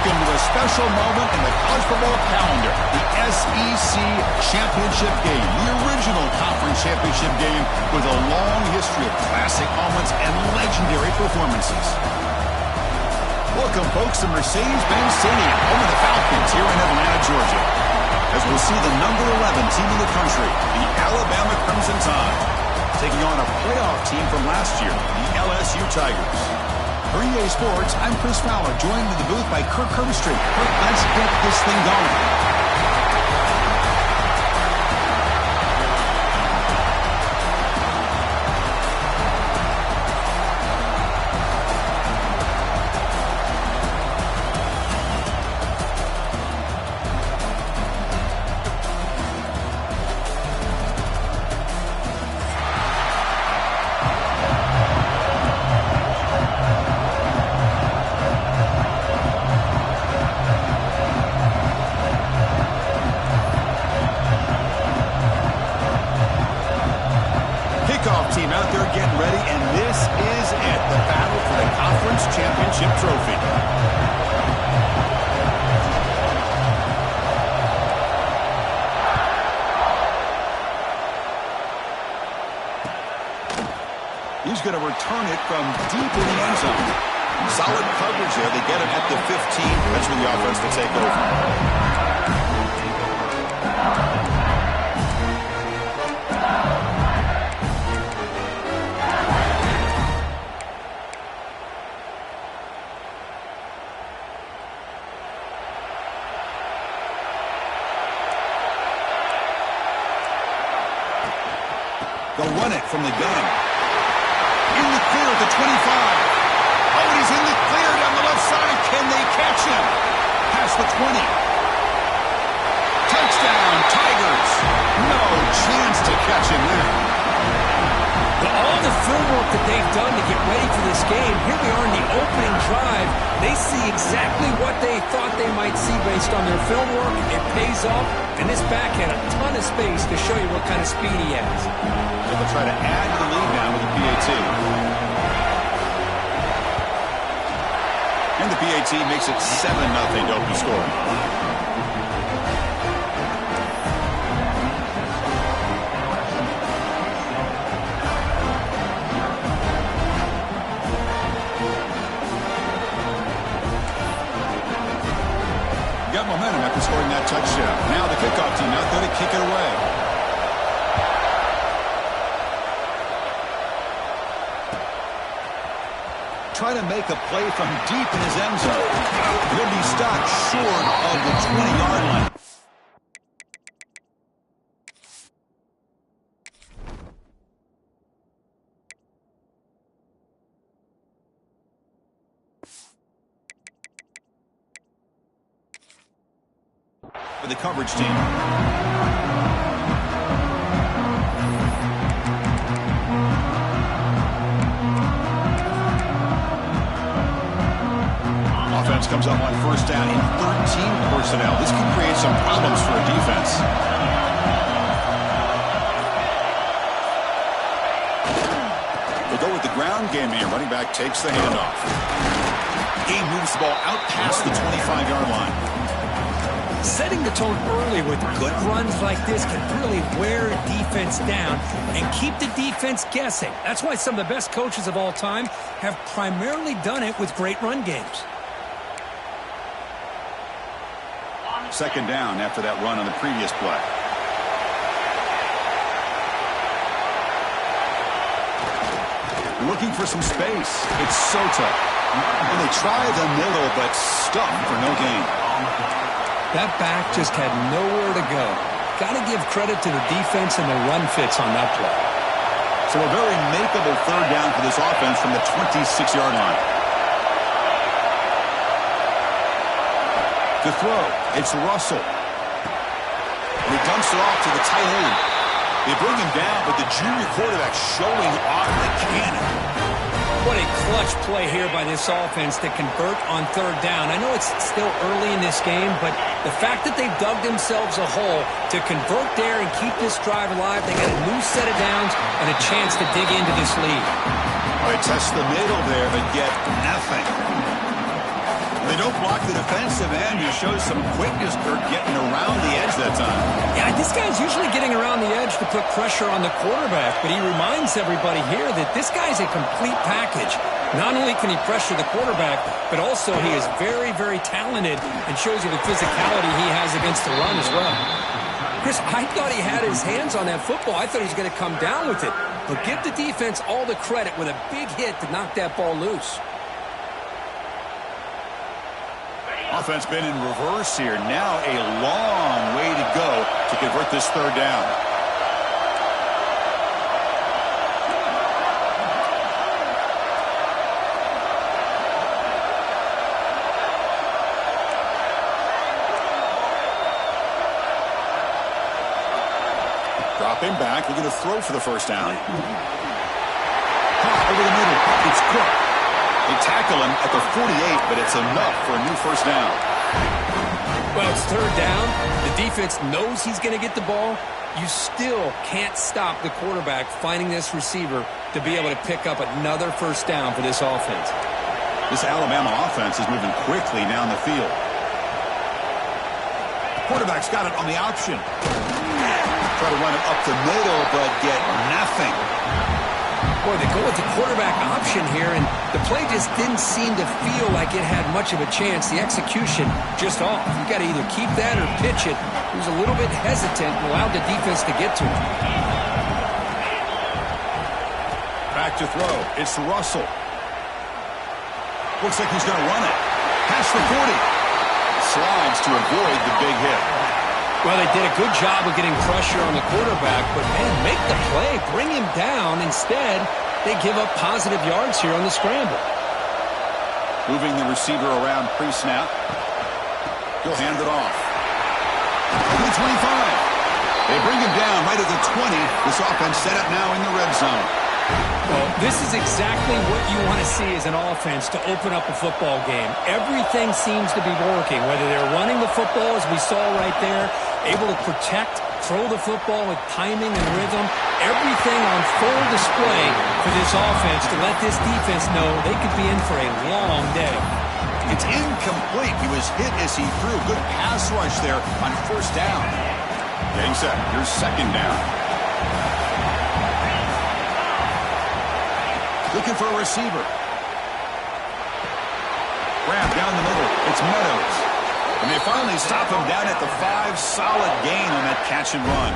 Welcome to a special moment in the college football calendar, the SEC Championship Game, the original conference championship game with a long history of classic moments and legendary performances. Welcome, folks, to Mercedes-Benz Stadium, home of the Falcons here in Atlanta, Georgia, as we'll see the number 11 team in the country, the Alabama Crimson Tide, taking on a playoff team from last year, the LSU Tigers. For EA Sports, I'm Chris Fowler, joined in the booth by Kirk Herbstreit. Kirk, let's get this thing going. Team out there getting ready, and this is it, the battle for the conference championship trophy. He's going to return it from deep in the end zone. Solid coverage there. They get him at the 15. That's where the offense will take over. They'll run it from the gun. In the clear at the 25. Oh, and he's in the clear down the left side. Can they catch him? Past the 20. Touchdown, Tigers. No chance to catch him there. Well, all the film work that they've done to get ready for this game, here we are in the opening drive. They see exactly what they thought they might see based on their film work. It pays off, and this back had a ton of space to show you what kind of speed he has. They'll try to add to the lead now with the PAT. And the PAT makes it 7-0 to open score. Got momentum after scoring that touchdown. Now the kickoff team out there to kick it away. Try to make a play from deep in his end zone. He'll be stopped short of the 20-yard line. For the coverage team. Offense comes up on first down in 13 personnel. This can create some problems for a defense. They go with the ground game here. Running back takes the handoff. He moves the ball out past the 25-yard line. Setting the tone early with good runs like this can really wear a defense down and keep the defense guessing. That's why some of the best coaches of all time have primarily done it with great run games. Second down after that run on the previous play. Looking for some space. It's Soto. And they try the middle, but stuck for no gain. That back just had nowhere to go. Got to give credit to the defense and the run fits on that play. So a very makeable third down for this offense from the 26-yard line. To throw, it's Russell. And he dumps it off to the tight end. They bring him down, but the junior quarterback showing off the cannon. What a clutch play here by this offense to convert on third down. I know it's still early in this game, but the fact that they've dug themselves a hole to convert there and keep this drive alive, they got a new set of downs and a chance to dig into this lead. All right, test the middle there, but get nothing. They don't block the defensive end. He shows some quickness, Kirk, getting around the edge that time. Yeah, this guy's usually getting around the edge to put pressure on the quarterback, but he reminds everybody here that this guy's a complete package. Not only can he pressure the quarterback, but also he is very, very talented and shows you the physicality he has against the run as well. Chris, I thought he had his hands on that football. I thought he was going to come down with it. But give the defense all the credit with a big hit to knock that ball loose. Offense been in reverse here. Now a long way to go to convert this third down. Dropping back. We're going to throw for the first down. Caught over the middle. It's Cook. They tackle him at the 48, but it's enough for a new first down. Well, it's third down. The defense knows he's going to get the ball. You still can't stop the quarterback finding this receiver to be able to pick up another first down for this offense. This Alabama offense is moving quickly down the field. Quarterback's got it on the option. Try to run it up the middle, but get nothing. Boy, they go with the quarterback option here, and the play just didn't seem to feel like it had much of a chance. The execution just off. You got to either keep that or pitch it. He was a little bit hesitant and allowed the defense to get to him. Back to throw. It's Russell. Looks like he's going to run it. Past the 40. Slides to avoid the big hit. Well, they did a good job of getting pressure on the quarterback, but, man, make the play. Bring him down. Instead, they give up positive yards here on the scramble. Moving the receiver around pre-snap. He'll hand it off. Over the 25. They bring him down right at the 20. This offense set up now in the red zone. Well, this is exactly what you want to see as an offense to open up a football game. Everything seems to be working, whether they're running the football, as we saw right there, able to protect, throw the football with timing and rhythm. Everything on full display for this offense to let this defense know they could be in for a long day. It's incomplete. He was hit as he threw. Good pass rush there on first down. Getting set. Here's second down. Looking for a receiver. Grab down the middle. It's Meadows. And they finally stop him down at the 5. Solid gain on that catch and run.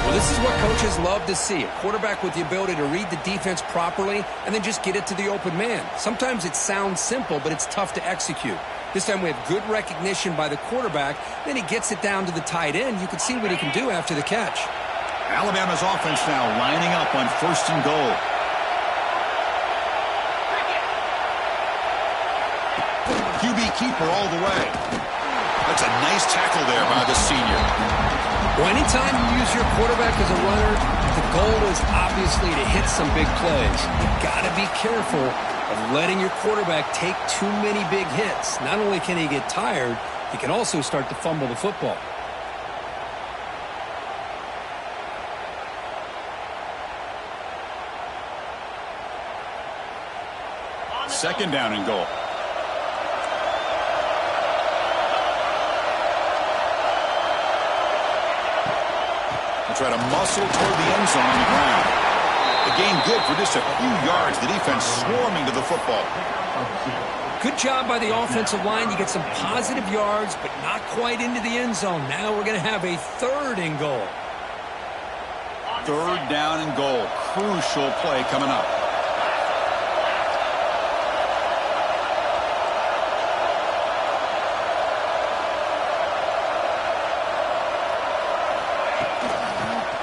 Well, this is what coaches love to see. A quarterback with the ability to read the defense properly and then just get it to the open man. Sometimes it sounds simple, but it's tough to execute. This time we have good recognition by the quarterback. Then he gets it down to the tight end. You can see what he can do after the catch. Alabama's offense now lining up on first and goal. QB keeper all the way. That's a nice tackle there by the senior. Well, anytime you use your quarterback as a runner, the goal is obviously to hit some big plays. You've got to be careful of letting your quarterback take too many big hits. Not only can he get tired, he can also start to fumble the football. Second down and goal. Try to muscle toward the end zone on the ground. The gain good for just a few yards. The defense swarming to the football. Good job by the offensive line. You get some positive yards, but not quite into the end zone. Now we're going to have a third and goal. Third down and goal. Crucial play coming up.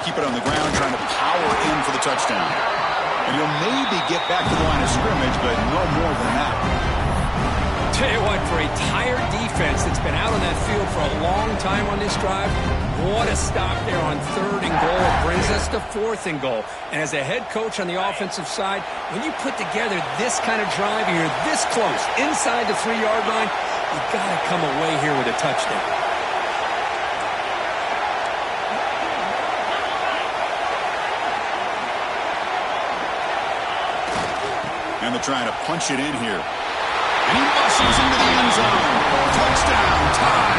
Keep it on the ground, trying to power in for the touchdown. And he'll maybe get back to the line of scrimmage, but no more than that. Tell you what, for a tired defense that's been out on that field for a long time on this drive, what a stop there on third and goal. It brings us to fourth and goal. And as a head coach on the offensive side, when you put together this kind of drive, and you're this close, inside the 3-yard line, you've got to come away here with a touchdown. And they're trying to punch it in here. And he muscles into the end zone. Touchdown, tied.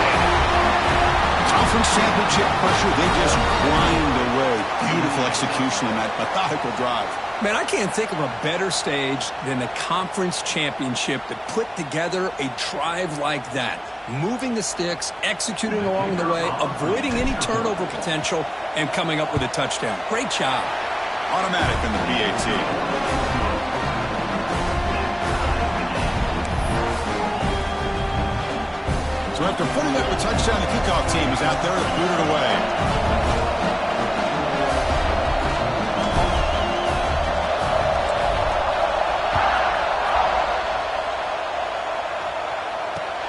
Conference championship pressure, they just grind away. Beautiful execution in that methodical drive. Man, I can't think of a better stage than the conference championship to put together a drive like that. Moving the sticks, executing along the way, avoiding any turnover potential, and coming up with a touchdown. Great job. Automatic in the PAT. So after putting up a touchdown, the kickoff team is out there to boot it away.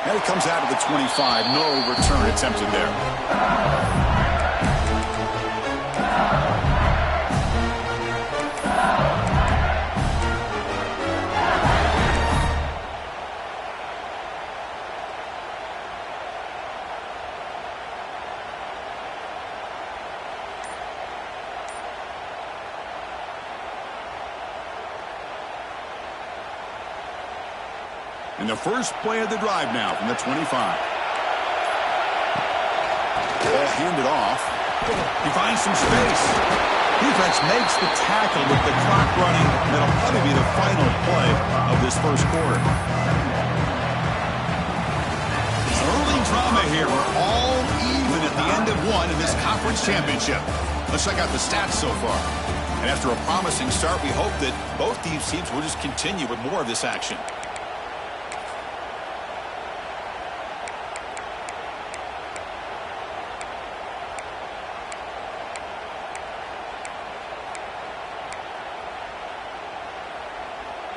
And he comes out of the 25. No return attempted there. And the first play of the drive now from the 25. Ball handed off. He finds some space. Defense makes the tackle with the clock running. That'll probably be the final play of this first quarter. Early drama here. We're all even at the end of one in this conference championship. Let's check out the stats so far. And after a promising start, we hope that both these teams will just continue with more of this action.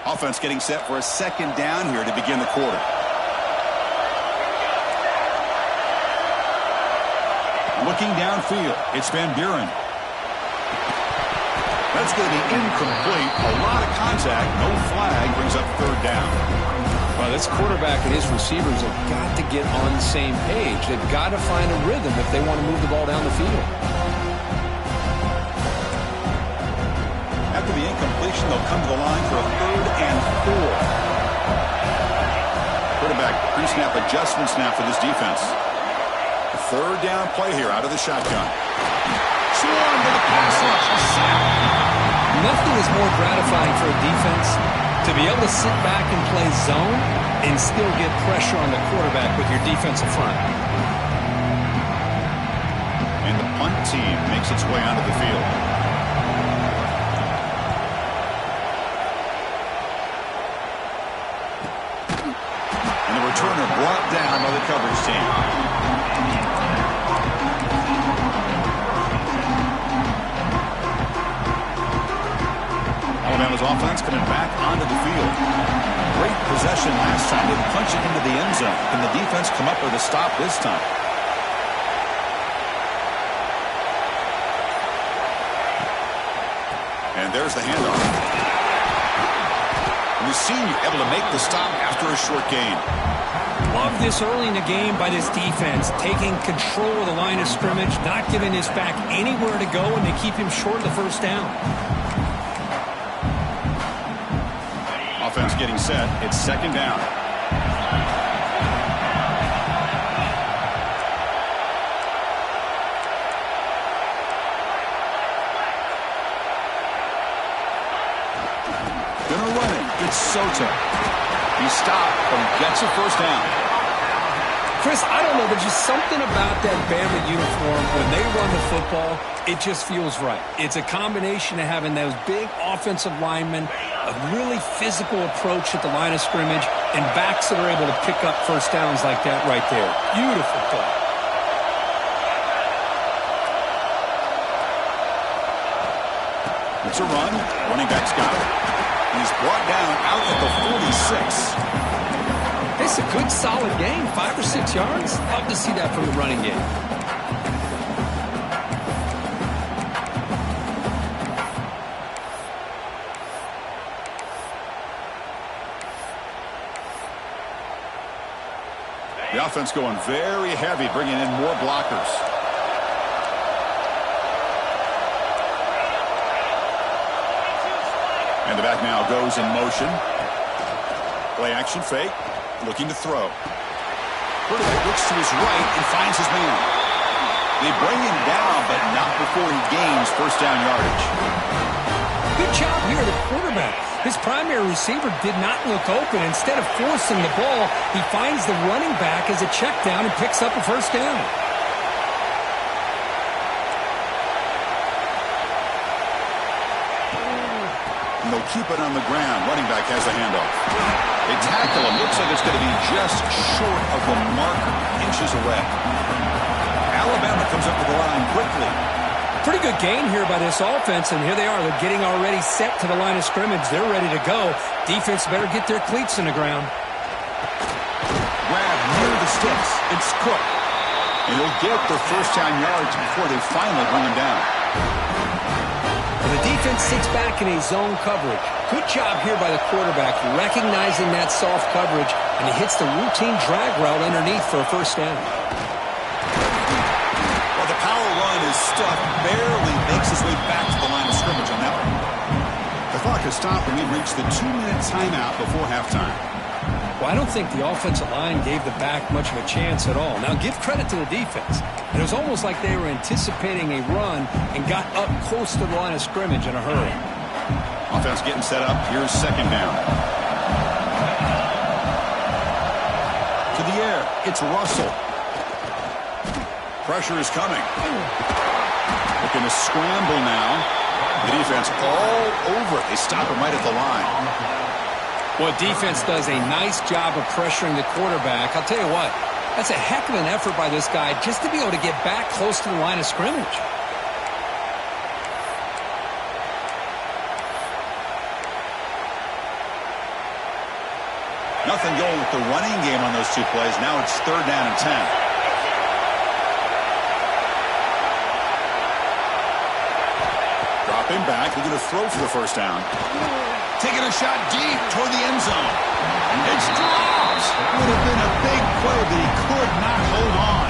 Offense getting set for a second down here to begin the quarter. Looking downfield, it's Van Buren. That's going to be incomplete. A lot of contact, no flag, brings up third down. Well, this quarterback and his receivers have got to get on the same page. They've got to find a rhythm if they want to move the ball down the field. After the incompletion, they'll come to the line for a 3rd and 4. Quarterback pre-snap adjustment snap for this defense. A 3rd down play here out of the shotgun. Swarm to the pass rush. A sack. Nothing is more gratifying for a defense to be able to sit back and play zone and still get pressure on the quarterback with your defensive front. And the punt team makes its way onto the field. Returner brought down by the coverage team. Alabama's offense coming back onto the field. Great possession last time. They punch it into the end zone. Can the defense come up with a stop this time? And there's the handoff. And the senior able to make the stop after a short gain. Love this early in the game by this defense, taking control of the line of scrimmage, not giving this back anywhere to go, and they keep him short of the first down. Offense getting set. It's 2nd down. Gonna run it. It's Soto. He stopped, but he gets a first down. Chris, I don't know, there's just something about that Bama uniform. When they run the football, it just feels right. It's a combination of having those big offensive linemen, a really physical approach at the line of scrimmage, and backs that are able to pick up first downs like that right there. Beautiful play. It's a run. Running back's got it. He's brought down out at the 46. It's a good, solid game. 5 or 6 yards. Love to see that from the running game. The offense going very heavy, bringing in more blockers. And the back now goes in motion. Play action fake. looking to throw. Quarterback looks to his right and finds his man. They bring him down, but not before he gains first down yardage. Good job here, the quarterback. His primary receiver did not look open. Instead of forcing the ball, he finds the running back as a check down and picks up a first down. And they'll keep it on the ground. Running back has the handoff. They tackle him. Looks like it's going to be just short of the marker, inches away. Alabama comes up to the line quickly. Pretty good gain here by this offense, and here they are. They're getting already set to the line of scrimmage. They're ready to go. Defense better get their cleats in the ground. Grab near the sticks. It's Cook. And he'll get the first down yards before they finally bring him down. The defense sits back in a zone coverage. Good job here by the quarterback, recognizing that soft coverage, and he hits the routine drag route underneath for a first down. Well, the power run is stuffed, barely makes his way back to the line of scrimmage on that one. The clock has stopped, and we've reached the 2-minute timeout before halftime. Well, I don't think the offensive line gave the back much of a chance at all. Now, give credit to the defense. It was almost like they were anticipating a run and got up close to the line of scrimmage in a hurry. Offense getting set up. Here's second down. To the air. It's Russell. Pressure is coming. Looking to scramble now. The defense all over it. They stop him right at the line. Well, defense does a nice job of pressuring the quarterback. I'll tell you what, that's a heck of an effort by this guy just to be able to get back close to the line of scrimmage. Nothing going with the running game on those two plays. Now it's third down and 10. Dropping back. They're going to throw for the first down. Taking a shot deep toward the end zone. It's dropped. Would have been a big play, but he could not hold on.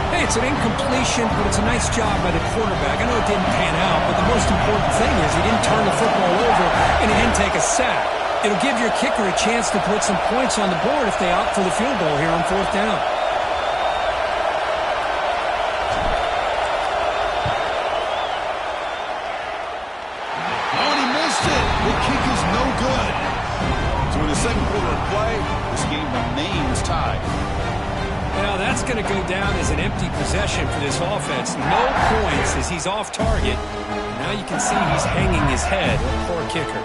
Hey, it's an incompletion, but it's a nice job by the quarterback. I know it didn't pan out, but the most important thing is he didn't turn the football over and he didn't take a sack. It'll give your kicker a chance to put some points on the board if they opt for the field goal here on fourth down. Second quarter of play, this game remains tied. Now that's going to go down as an empty possession for this offense. No points as he's off target. Now you can see he's hanging his head. Poor kicker.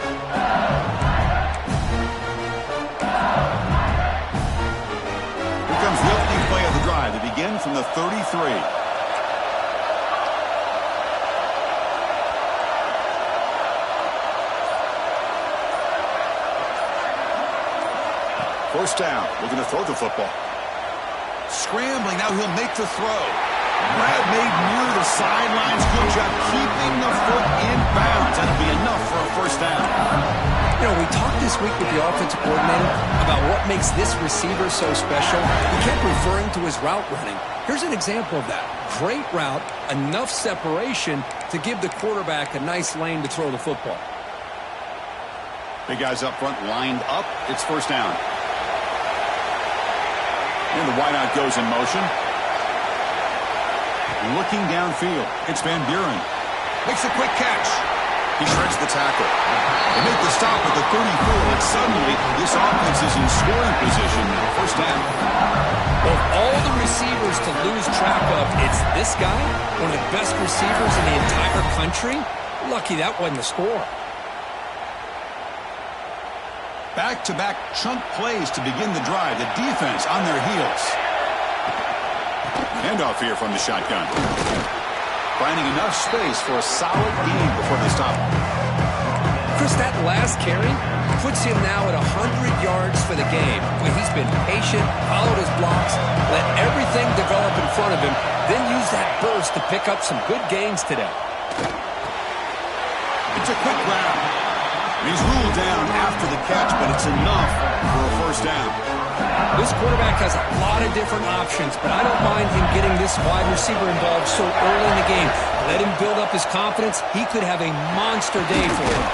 Here comes the opening play of the drive. They begin from the 33. First down. Looking to throw the football. Scrambling. Now he'll make the throw. Grab made near the sidelines. Good job keeping the foot in bounds. That'll be enough for a first down. You know, we talked this week with the offensive coordinator about what makes this receiver so special. He kept referring to his route running. Here's an example of that. Great route, enough separation to give the quarterback a nice lane to throw the football. Big guys up front lined up. It's first down. And the wideout goes in motion. Looking downfield. It's Van Buren. Makes a quick catch. He shreds the tackle. They make the stop at the 34, and suddenly this offense is in scoring position. First down. Of all the receivers to lose track of, it's this guy, one of the best receivers in the entire country. Lucky that wasn't the score. Back-to-back chunk plays to begin the drive. The defense on their heels. Handoff here from the shotgun. Finding enough space for a solid gain before they stop him. Chris, that last carry puts him now at 100 yards for the game. Well, he's been patient, followed his blocks, let everything develop in front of him, then use that burst to pick up some good gains today. It's a quick grab. He's ruled down after the catch, but it's enough for a first down. This quarterback has a lot of different options, but I don't mind him getting this wide receiver involved so early in the game. Let him build up his confidence. He could have a monster day for him.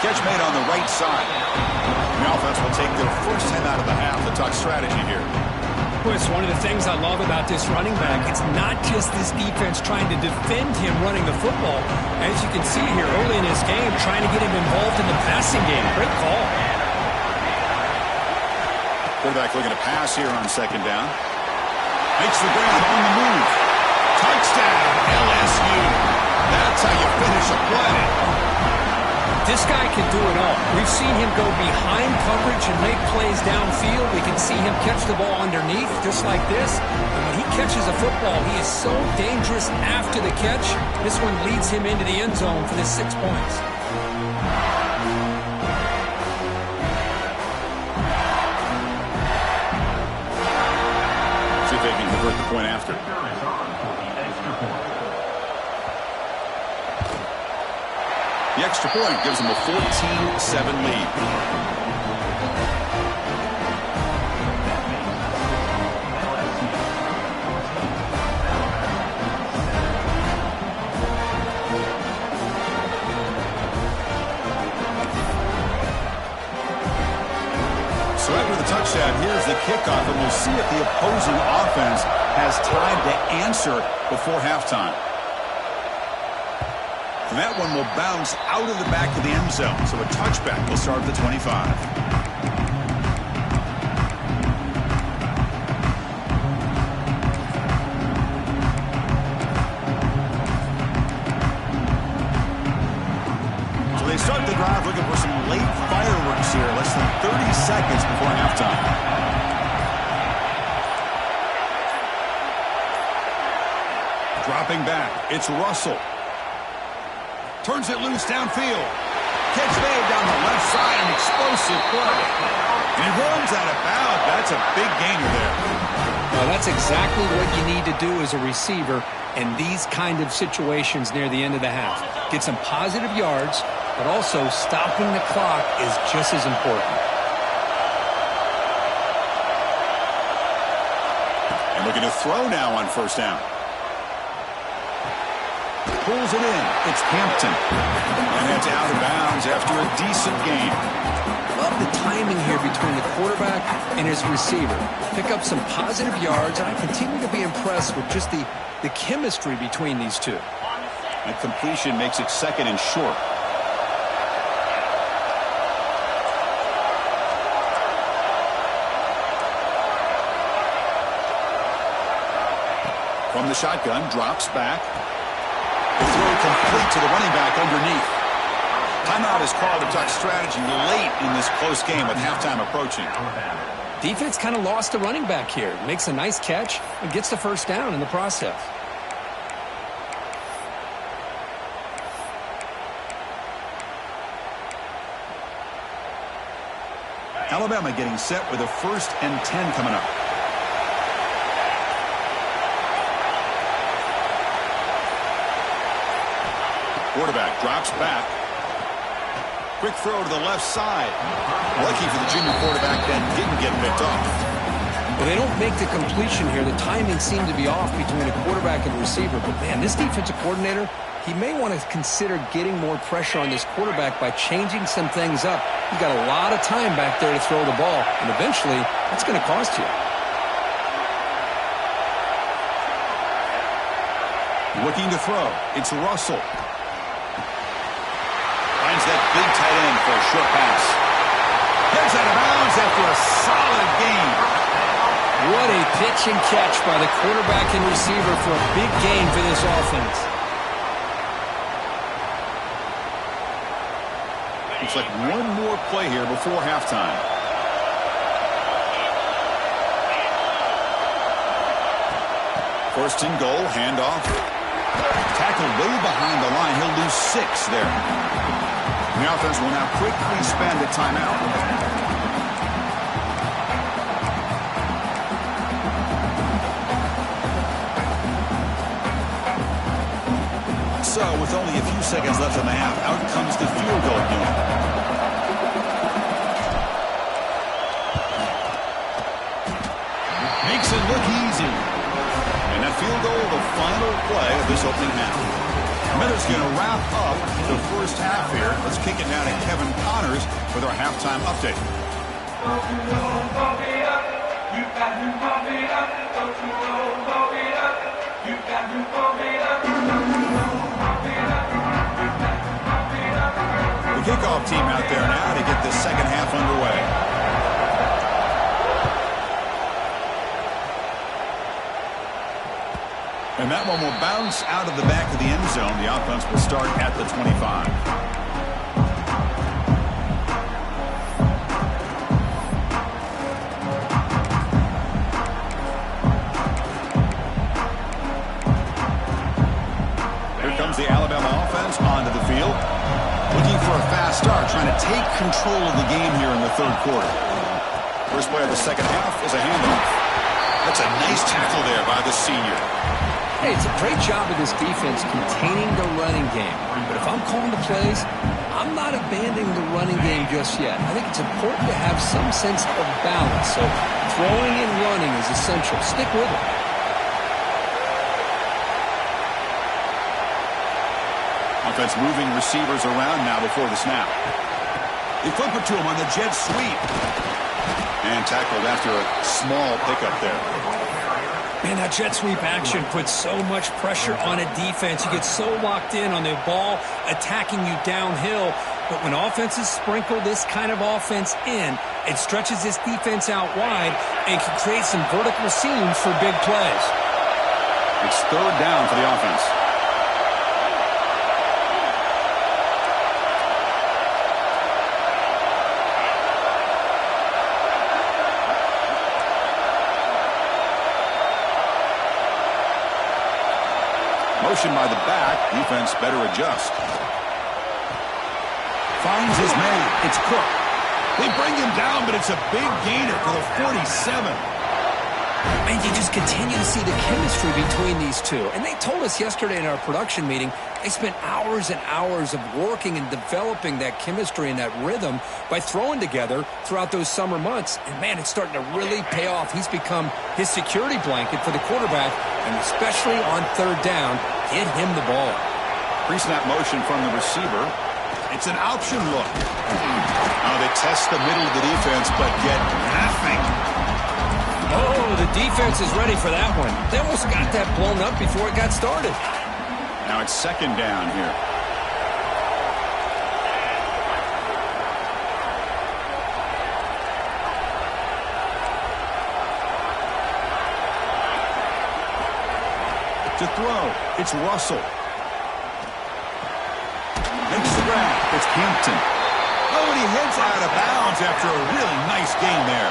Catch made on the right side. The offense will take their first time out of the half. The Tuck strategy here. Well, it's one of the things I love about this running back. It's not just this defense trying to defend him running the football. As you can see here early in this game, trying to get him involved in the passing game. Great call. Quarterback looking to pass here on second down. Makes the grab on the move. Touchdown, LSU. That's how you finish a play. This guy can do it all. We've seen him go behind coverage and make plays downfield. We can see him catch the ball underneath, just like this. And when he catches a football, he is so dangerous after the catch. This one leads him into the end zone for the 6 points. See if they can convert the point after. The extra point gives them a 14-7 lead. So after the touchdown, here's the kickoff, and we'll see if the opposing offense has time to answer before halftime. And that one will bounce out of the back of the end zone. So a touchback will start at the 25. So they start the drive looking for some late fireworks here. Less than 30 seconds before halftime. Dropping back, it's Russell. Turns it loose downfield. Catch made down the left side, an explosive play. And he runs out of bounds. That's a big gainer there. Well, that's exactly what you need to do as a receiver in these kind of situations near the end of the half. Get some positive yards, but also stopping the clock is just as important. And looking to throw now on first down. Pulls it in. It's Hampton. And it's out of bounds after a decent gain. Love the timing here between the quarterback and his receiver. Pick up some positive yards, and I continue to be impressed with just the chemistry between these two. That completion makes it second and short. From the shotgun, drops back. The throw complete to the running back underneath. Timeout is called. The Tuck strategy late in this close game with halftime approaching. Defense kind of lost the running back here. Makes a nice catch and gets the first down in the process. Alabama getting set with a 1st and 10 coming up. Quarterback drops back. Quick throw to the left side. Lucky for the junior quarterback that didn't get picked off. Well, they don't make the completion here. The timing seemed to be off between the quarterback and the receiver. But, man, this defensive coordinator, he may want to consider getting more pressure on this quarterback by changing some things up. He's got a lot of time back there to throw the ball, and eventually that's going to cost you. Looking to throw. It's Russell. Finds that big tight end for a short pass. Heads out of bounds after a solid gain. What a pitch and catch by the quarterback and receiver for a big gain for this offense. Looks like one more play here before halftime. First and goal, handoff. Tackled way behind the line. He'll lose 6 there. The offense will now quickly spend a timeout. So, with only a few seconds left in the half, out comes the field goal unit. Makes it look easy. And that field goal, the final play of this opening half. Miller's going to wrap up the first half here. Let's kick it down to Kevin Connors with our halftime update. The kickoff team out there now to get the second half underway. And that one will bounce out of the back of the end zone. The offense will start at the 25. Here comes the Alabama offense onto the field. Looking for a fast start, trying to take control of the game here in the third quarter. First play of the second half is a handoff. That's a nice tackle there by the senior. Hey, it's a great job of this defense containing the running game. But if I'm calling the plays, I'm not abandoning the running game just yet. I think it's important to have some sense of balance. So throwing and running is essential. Stick with it. Offense moving receivers around now before the snap. They flip it to him on the jet sweep. And tackled after a small pickup there. Man, that jet sweep action puts so much pressure on a defense. You get so locked in on the ball attacking you downhill. But when offenses sprinkle this kind of offense in, it stretches this defense out wide and can create some vertical seams for big plays. It's third down for the offense. Motion by the back. Defense better adjust. Finds his man. It's Cook. They bring him down, but it's a big gainer for the 47. And you just continue to see the chemistry between these two. And they told us yesterday in our production meeting, they spent hours and hours of working and developing that chemistry and that rhythm by throwing together throughout those summer months. And, man, it's starting to really pay off. He's become his security blanket for the quarterback, and especially on third down, get him the ball. Pre-snap motion from the receiver. It's an option look. Now they test the middle of the defense, but get nothing. Oh, the defense is ready for that one. They almost got that blown up before it got started. Now it's second down here. To throw, it's Russell. Makes the grab. It's Hampton. Oh, and he heads out of bounds after a really nice game there.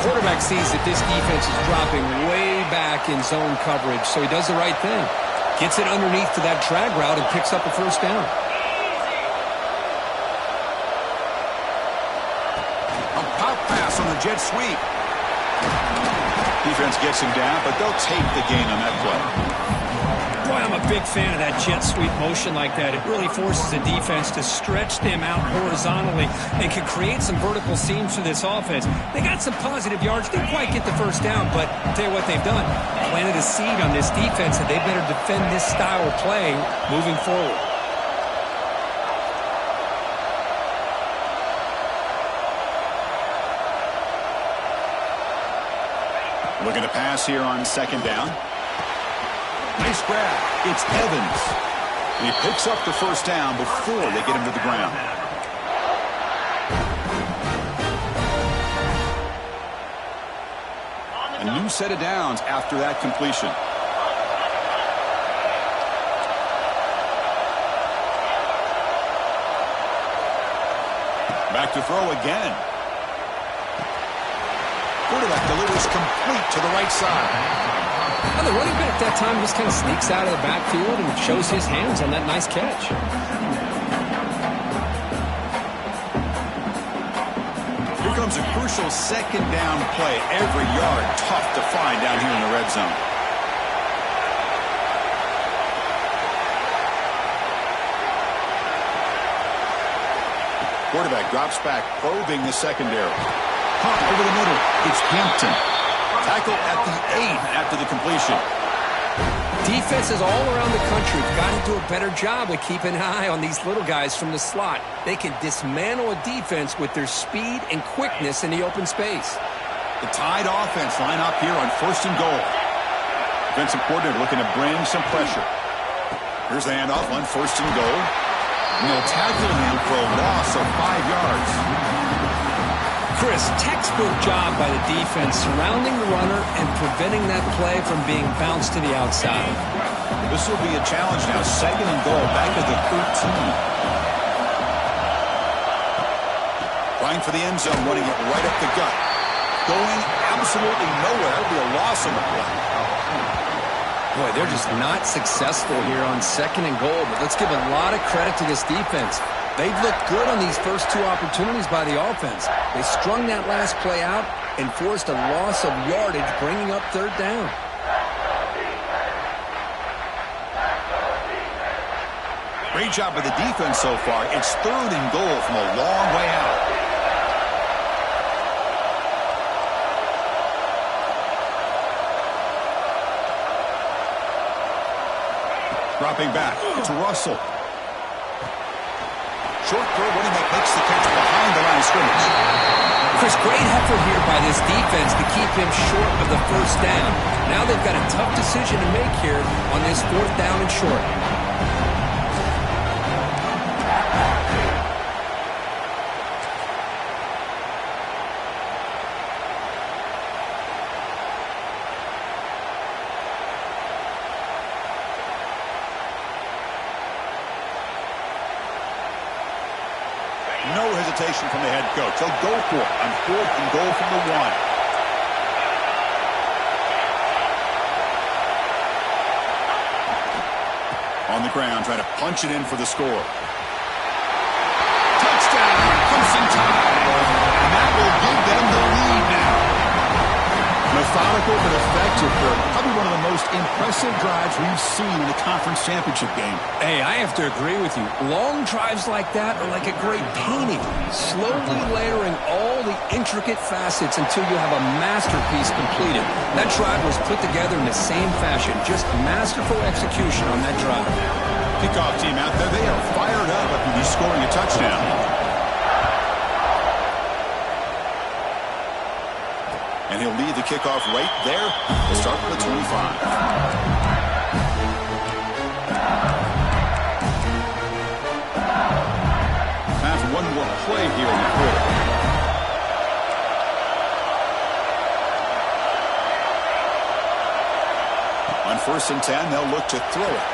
The quarterback sees that this defense is dropping way back in zone coverage, so he does the right thing. Gets it underneath to that drag route and picks up a first down. A pop pass on the jet sweep. Defense gets him down, but they'll take the gain on that play. Boy, I'm a big fan of that jet sweep motion like that. It really forces the defense to stretch them out horizontally and can create some vertical seams for this offense. They got some positive yards. Didn't quite get the first down, but I'll tell you what they've done. Planted a seed on this defense, and they better defend this style of play moving forward. Looking to pass here on second down. Nice grab. It's Evans. And he picks up the first down before they get him to the ground. A new set of downs after that completion. Back to throw again. Quarterback delivers complete to the right side. And the running back that time just kind of sneaks out of the backfield and shows his hands on that nice catch. Here comes a crucial second down play. Every yard tough to find down here in the red zone. Quarterback drops back, probing the secondary. Caught over the middle. It's Hampton. Tackle at the 8 after the completion. Defenses all around the country have gotten to do a better job of keeping an eye on these little guys from the slot. They can dismantle a defense with their speed and quickness in the open space. The Tide offense line up here on 1st and goal. Defensive coordinator looking to bring some pressure. Here's the handoff on 1st and goal. And they'll tackle him for a loss of 5 yards. Chris, textbook job by the defense surrounding the runner and preventing that play from being bounced to the outside. This will be a challenge now. 2nd and goal, back at the 13. Trying for the end zone, running it right up the gut. Going absolutely nowhere. That'll be a loss on the play. Boy, they're just not successful here on 2nd and goal, but let's give a lot of credit to this defense. They've looked good on these first 2 opportunities by the offense. They strung that last play out and forced a loss of yardage, bringing up 3rd down. Great job by the defense so far. It's 3rd and goal from a long way out. Dropping back to Russell. Short throw, running back makes the catch behind the line of scrimmage. Chris, great effort here by this defense to keep him short of the 1st down. Now they've got a tough decision to make here on this 4th down and short. No hesitation from the head coach. He'll go for it on 4th and goal from the 1. On the ground, trying to punch it in for the score. Touchdown, Crimson Tide. And that will give them the lead now. Methodical but effective for probably one of the most impressive drives we've seen in a conference championship game. Hey, I have to agree with you. Long drives like that are like a great painting, slowly layering all the intricate facets until you have a masterpiece completed. That drive was put together in the same fashion, just masterful execution on that drive. Kickoff team out there, they are fired up after he's scoring a touchdown. And he'll lead the kickoff right there. We'll start with the 25. Time for one more play here in the quarter. On 1st and 10, they'll look to throw it.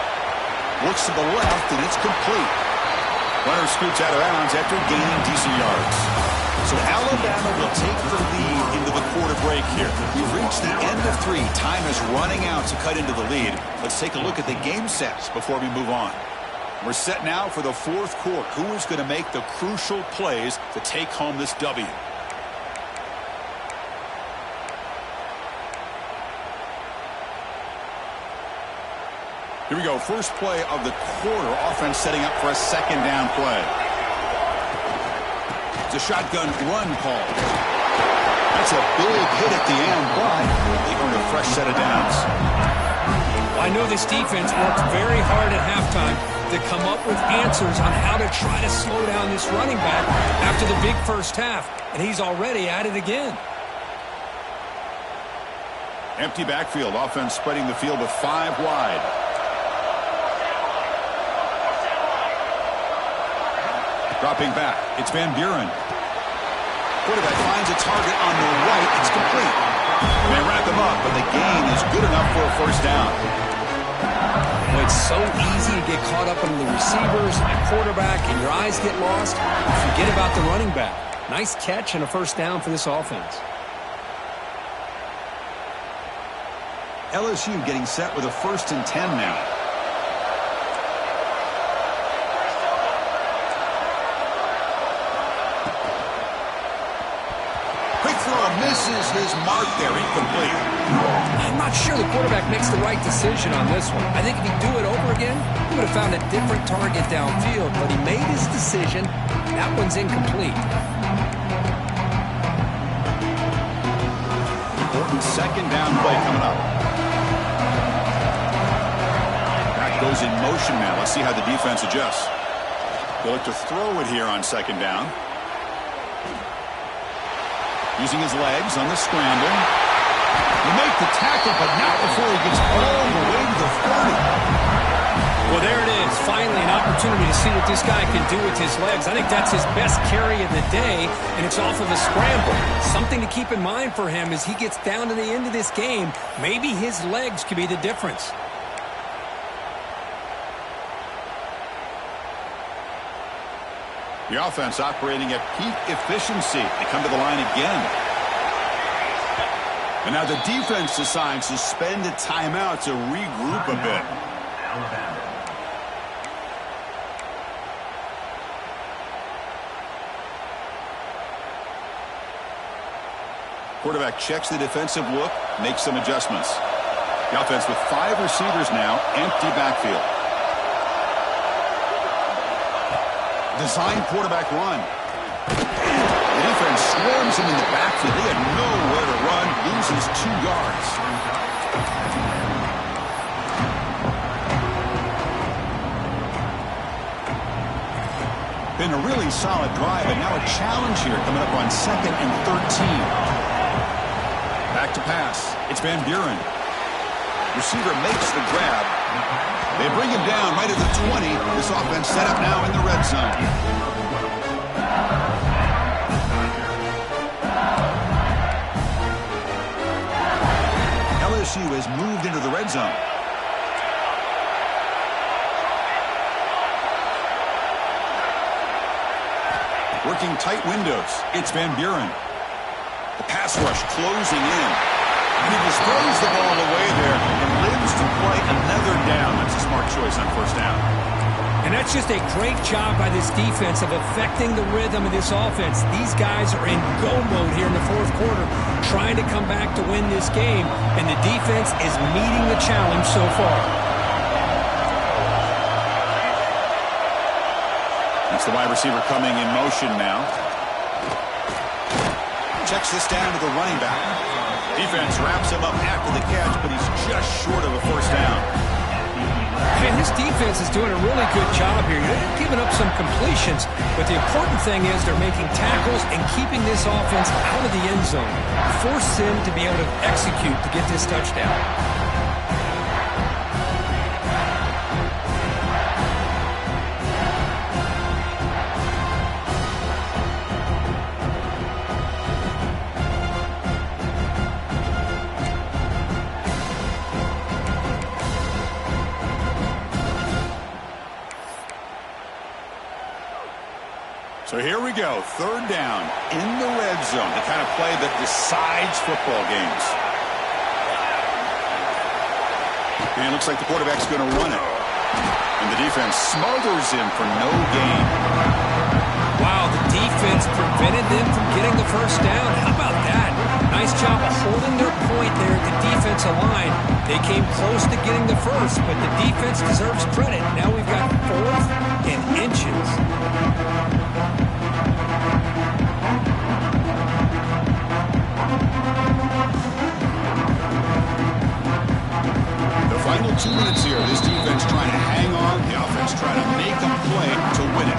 Looks to the left, and it's complete. Runner scoots out of bounds after gaining decent yards. So Alabama will take the lead into the quarter break here. We've reached the end of 3. Time is running out to cut into the lead. Let's take a look at the game sets before we move on. We're set now for the 4th quarter. Who is going to make the crucial plays to take home this W? Here we go. First play of the quarter. Offense setting up for a 2nd down play. It's a shotgun run call. That's a big hit at the end, but they earned a fresh set of downs. I know this defense worked very hard at halftime to come up with answers on how to try to slow down this running back after the big first half, and he's already at it again. Empty backfield. Offense spreading the field with 5 wide. Dropping back, it's Van Buren. Quarterback finds a target on the right. It's complete. They wrap him up, but the gain is good enough for a 1st down. Well, it's so easy to get caught up in the receivers and the quarterback, and your eyes get lost. Forget about the running back. Nice catch and a 1st down for this offense. LSU getting set with a 1st and 10 now. Misses his mark there, incomplete. I'm not sure the quarterback makes the right decision on this one. I think if he'd do it over again, he would have found a different target downfield, but he made his decision. That one's incomplete. Important 2nd down play coming up. goes in motion now. Let's see how the defense adjusts. They'll look to throw it here on second down. Using his legs on the scramble. He make the tackle, but not before he gets all the way to the 30. Well, there it is. Finally, an opportunity to see what this guy can do with his legs. I think that's his best carry of the day, and it's off of a scramble. Something to keep in mind for him as he gets down to the end of this game. Maybe his legs could be the difference. The offense operating at peak efficiency. They come to the line again. And now the defense decides to spend a timeout to regroup a bit. Quarterback checks the defensive look, makes some adjustments. The offense with 5 receivers now, empty backfield. Design quarterback run. The defense swarms him in the backfield. They had nowhere to run. Loses 2 yards. Been a really solid drive, and now a challenge here coming up on 2nd and 13. Back to pass. It's Van Buren. Receiver makes the grab. They bring him down right at the 20. This offense set up now in the red zone. LSU has moved into the red zone. Working tight windows. It's Van Buren. The pass rush closing in. And he just throws the ball away there and lives to play another down. That's a smart choice on first down. And that's just a great job by this defense of affecting the rhythm of this offense. These guys are in go mode here in the 4th quarter, trying to come back to win this game, and the defense is meeting the challenge so far. That's the wide receiver coming in motion now. Checks this down to the running back. Defense wraps him up after the catch, but he's just short of a first down. Man, this defense is doing a really good job here. They're giving up some completions, but the important thing is they're making tackles and keeping this offense out of the end zone. Force them to be able to execute to get this touchdown. So here we go, 3rd down in the red zone, the kind of play that decides football games. And it looks like the quarterback's going to run it. And the defense smothers him for no gain. Wow, the defense prevented them from getting the first down. How about that? Nice job of holding their point there at the defensive line. They came close to getting the first, but the defense deserves credit. Now we've got 4th and inches. The final 2 minutes here. This defense trying to hang on. The offense trying to make a play to win it.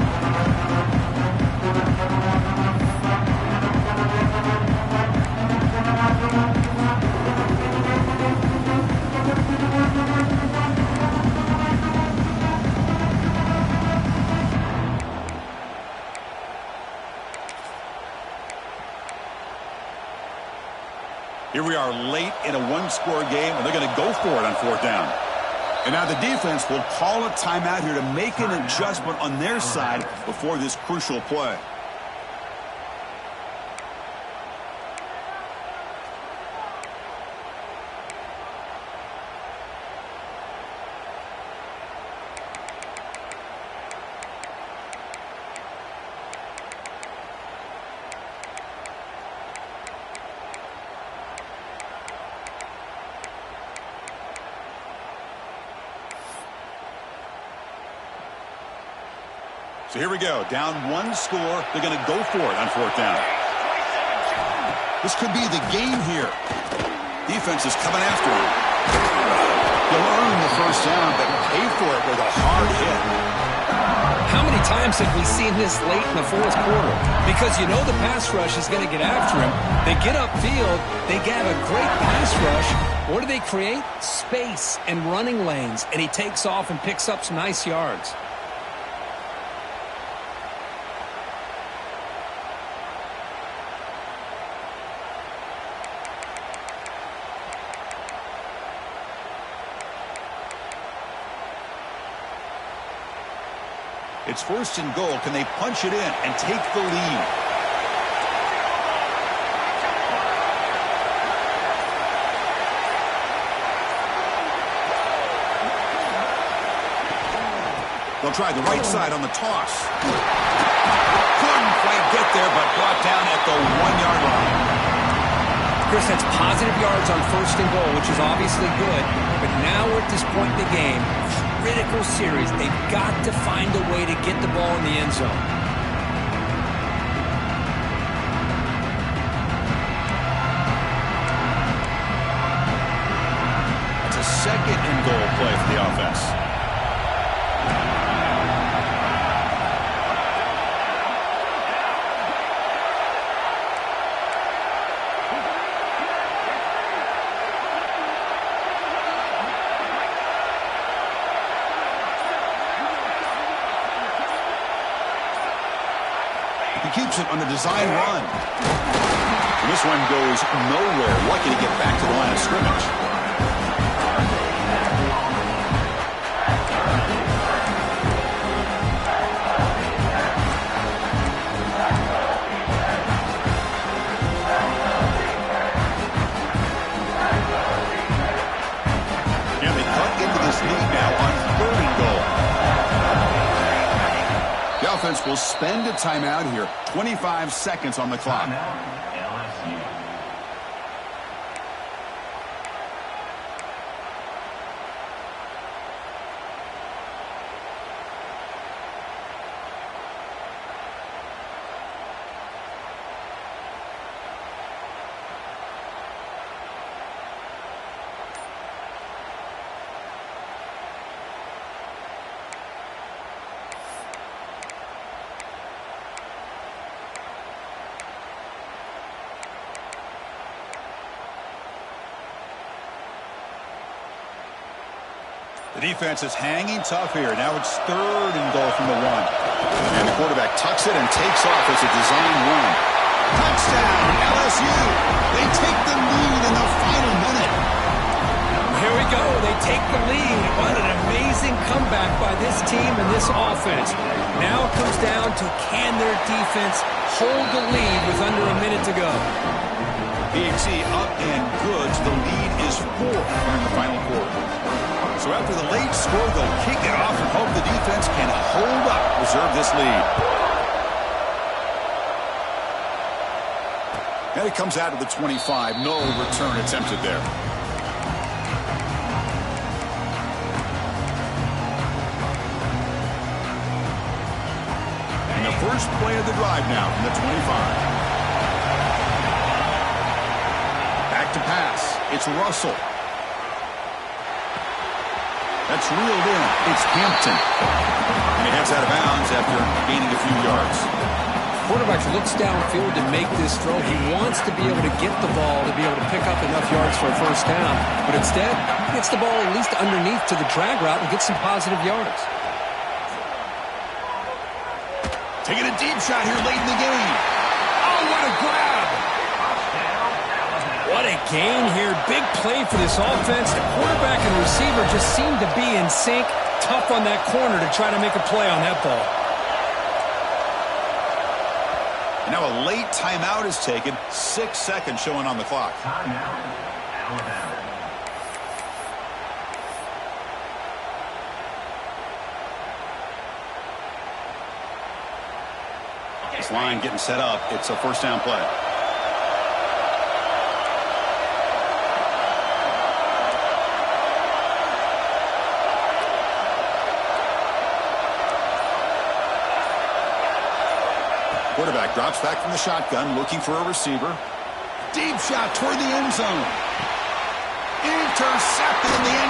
Here we are late in a 1-score game, and they're going to go for it on 4th down. And now the defense will call a timeout here to make an adjustment on their side before this crucial play. So here we go, down 1 score. They're going to go for it on 4th down. This could be the game here. Defense is coming after him. You'll earn the first down, but pay for it with a hard hit. How many times have we seen this late in the fourth quarter? Because you know the pass rush is going to get after him. They get upfield. They get a great pass rush. What do they create? Space and running lanes. And he takes off and picks up some nice yards. It's first and goal. Can they punch it in and take the lead? They'll try the right side on the toss. Couldn't quite get there, but brought down at the 1-yard line. Chris, that's positive yards on first and goal, which is obviously good. But now we're at this point in the game. Critical series. They've got to find a way to get the ball in the end zone. It's a second and goal play for the offense. He keeps it on the design run. And this one goes nowhere. Lucky to get back to the line of scrimmage. And they cut into this lead now on third and goal. The offense will spend a timeout here. 25 seconds on the clock. The defense is hanging tough here. Now it's third and goal from the 1. And the quarterback tucks it and takes off as a design run. Touchdown, LSU. They take the lead in the final minute. Here we go. They take the lead. What an amazing comeback by this team and this offense. Now it comes down to can their defense hold the lead with under a minute to go. PNC up and good. The lead is 4 in the final quarter. So after the late score, they'll kick it off and hope the defense can hold up, preserve this lead. And it comes out of the 25. No return attempted there. And the first play of the drive now from the 25. Back to pass. It's Russell. That's reeled in. It's Hampton. And he heads out of bounds after gaining a few yards. Quarterback looks downfield to make this throw. He wants to be able to get the ball to be able to pick up enough yards for a first down. But instead, he gets the ball at least underneath to the drag route and gets some positive yards. Taking a deep shot here late in the game. Oh, what a grab. What a gain here. Big play for this offense. The quarterback and receiver just seem to be in sync. Tough on that corner to try to make a play on that ball. And now a late timeout is taken. 6 seconds showing on the clock. Timeout, Alabama. This line getting set up. It's a first down play. Quarterback drops back from the shotgun, looking for a receiver. Deep shot toward the end zone. Intercepted in the end